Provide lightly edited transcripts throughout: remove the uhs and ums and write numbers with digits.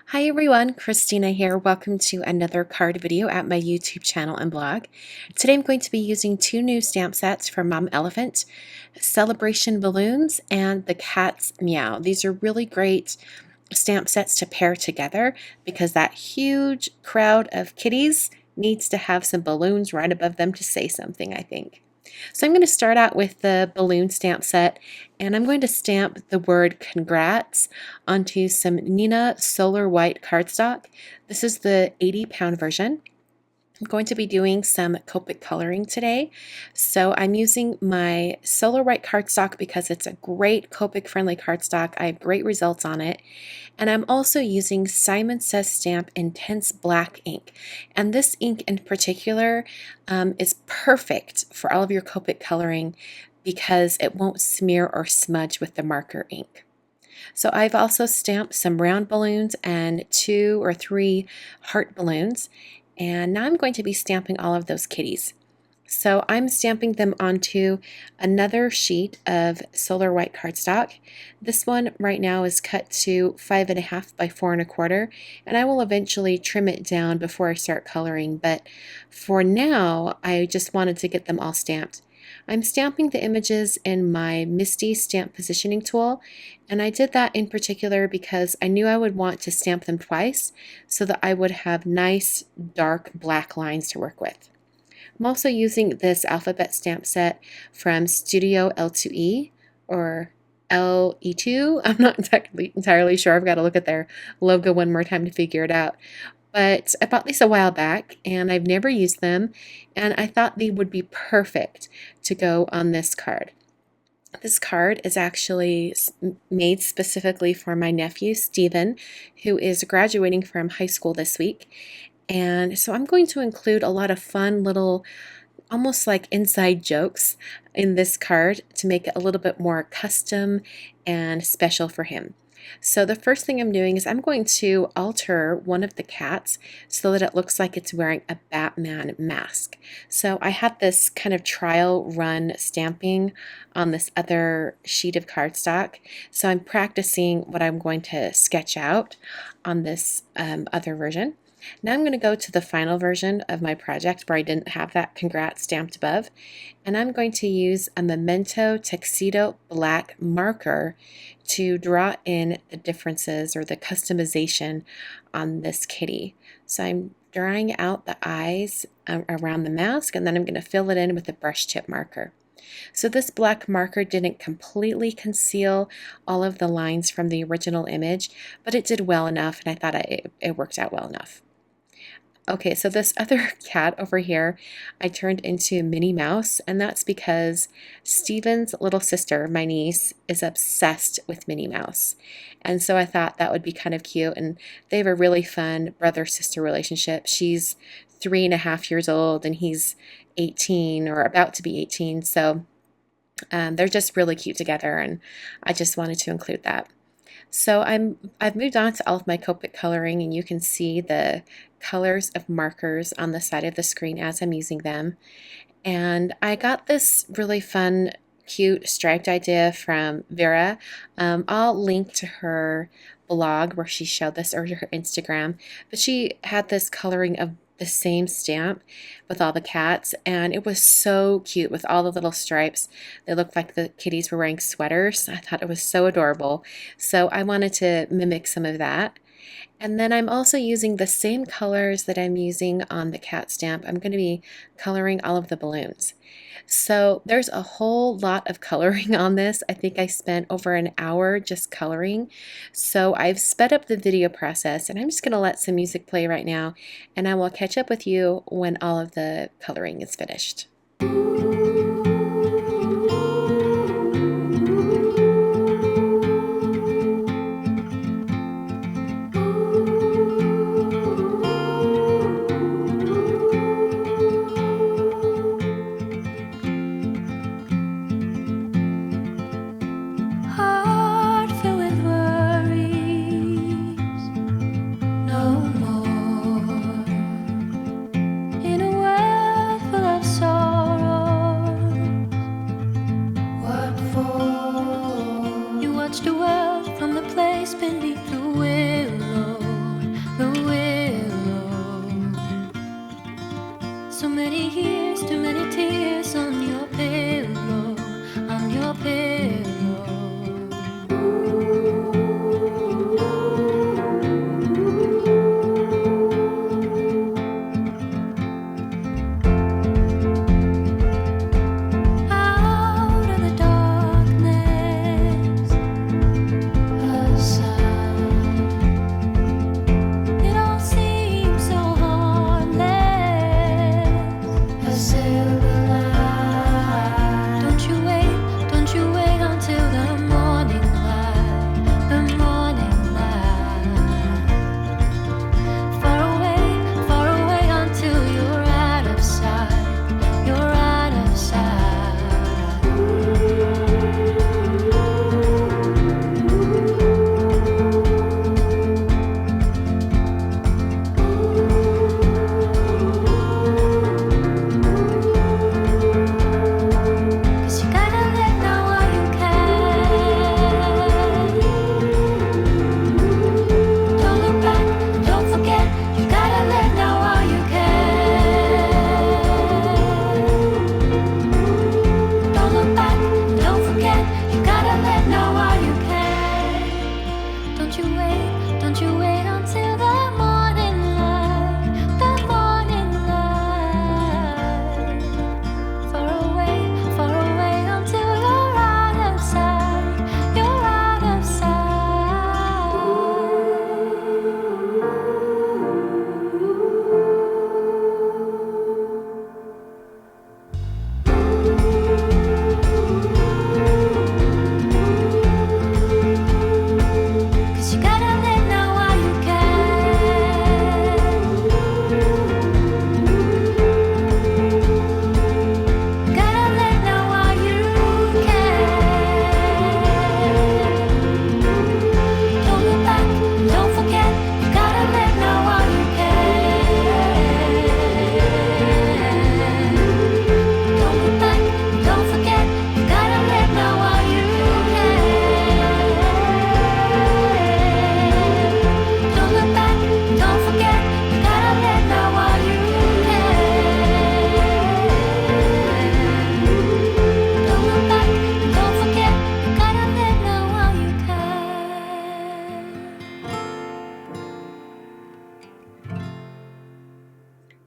Hi everyone, Christina here. Welcome to another card video at my YouTube channel and blog. Today I'm going to be using two new stamp sets from Mom Elephant, Celebration Balloons and the Cat's Meow. These are really great stamp sets to pair together because that huge crowd of kitties needs to have some balloons right above them to say something, I think. So I'm going to start out with the balloon stamp set, and I'm going to stamp the word congrats onto some Nina Solar White cardstock. This is the 80-pound version. I'm going to be doing some Copic coloring today. So I'm using my Solar White cardstock because it's a great Copic friendly cardstock. I have great results on it. And I'm also using Simon Says Stamp Intense Black ink. And this ink in particular is perfect for all of your Copic coloring because it won't smear or smudge with the marker ink. So I've also stamped some round balloons and 2 or 3 heart balloons. And now I'm going to be stamping all of those kitties. So I'm stamping them onto another sheet of Solar White cardstock. This one right now is cut to 5.5 by 4.25, and I will eventually trim it down before I start coloring, but for now I just wanted to get them all stamped. I'm stamping the images in my MISTI stamp positioning tool, and I did that in particular because I knew I would want to stamp them twice so that I would have nice dark black lines to work with. I'm also using this alphabet stamp set from Studio L2E or LE2. I'm not entirely sure. I've got to look at their logo one more time to figure it out. But I bought these a while back and I've never used them, and I thought they would be perfect to go on this card. This card is actually made specifically for my nephew, Steven, who is graduating from high school this week. And so I'm going to include a lot of fun little, almost like inside jokes in this card to make it a little bit more custom and special for him. So the first thing I'm doing is I'm going to alter one of the cats so that it looks like it's wearing a Batman mask. So I had this kind of trial run stamping on this other sheet of cardstock. So I'm practicing what I'm going to sketch out on this other version. Now I'm going to go to the final version of my project where I didn't have that congrats stamped above, and I'm going to use a Memento Tuxedo black marker to draw in the differences or the customization on this kitty. So I'm drawing out the eyes around the mask, and then I'm going to fill it in with a brush tip marker. So this black marker didn't completely conceal all of the lines from the original image, but it did well enough, and I thought it worked out well enough. Okay, so this other cat over here, I turned into Minnie Mouse, and that's because Steven's little sister, my niece, is obsessed with Minnie Mouse. And so I thought that would be kind of cute, and they have a really fun brother-sister relationship. She's 3.5 years old, and he's 18 or about to be 18, so they're just really cute together, and I just wanted to include that. So I've moved on to all of my Copic coloring, and you can see the colors of markers on the side of the screen as I'm using them. And I got this really fun, cute striped idea from Vera. I'll link to her blog where she showed this, or to her Instagram, but she had this coloring of the same stamp with all the cats, and it was so cute with all the little stripes. They looked like the kitties were wearing sweaters. I thought it was so adorable, so I wanted to mimic some of that. And then I'm also using the same colors that I'm using on the cat stamp. I'm going to be coloring all of the balloons. So there's a whole lot of coloring on this. I think I spent over an hour just coloring. So I've sped up the video process, and I'm just going to let some music play right now, and I will catch up with you when all of the coloring is finished. Heart filled with worries, no more. In a world full of sorrow,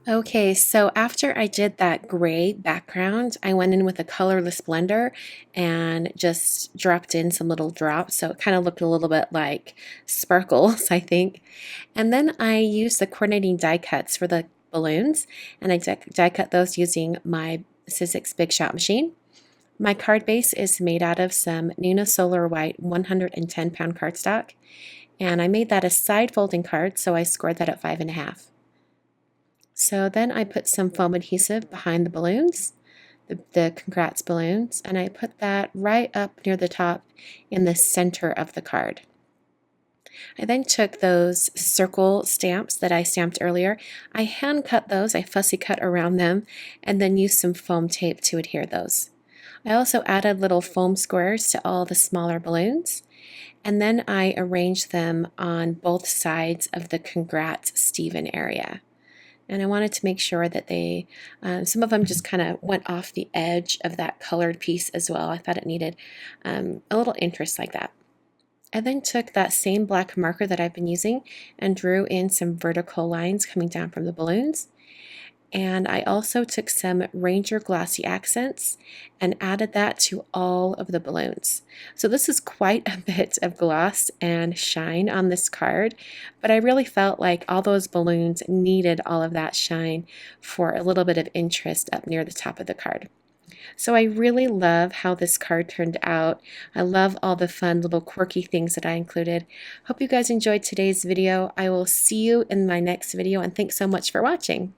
Okay, so after I did that gray background, I went in with a colorless blender and just dropped in some little drops. So it kind of looked a little bit like sparkles, I think. And then I used the coordinating die cuts for the balloons, and I die cut those using my Sizzix Big Shot machine. My card base is made out of some Nuna Solar White 110-pound cardstock, and I made that a side folding card, so I scored that at 5.5. So then I put some foam adhesive behind the balloons, the congrats balloons, and I put that right up near the top in the center of the card. I then took those circle stamps that I stamped earlier. I hand cut those, I fussy cut around them, and then used some foam tape to adhere those. I also added little foam squares to all the smaller balloons, and then I arranged them on both sides of the congrats Stephen area. And I wanted to make sure that they, some of them just kind of went off the edge of that colored piece as well. I thought it needed a little interest like that. I then took that same black marker that I've been using and drew in some vertical lines coming down from the balloons. And I also took some Ranger Glossy Accents and added that to all of the balloons. So this is quite a bit of gloss and shine on this card, but I really felt like all those balloons needed all of that shine for a little bit of interest up near the top of the card. So I really love how this card turned out. I love all the fun little quirky things that I included. Hope you guys enjoyed today's video. I will see you in my next video, and thanks so much for watching.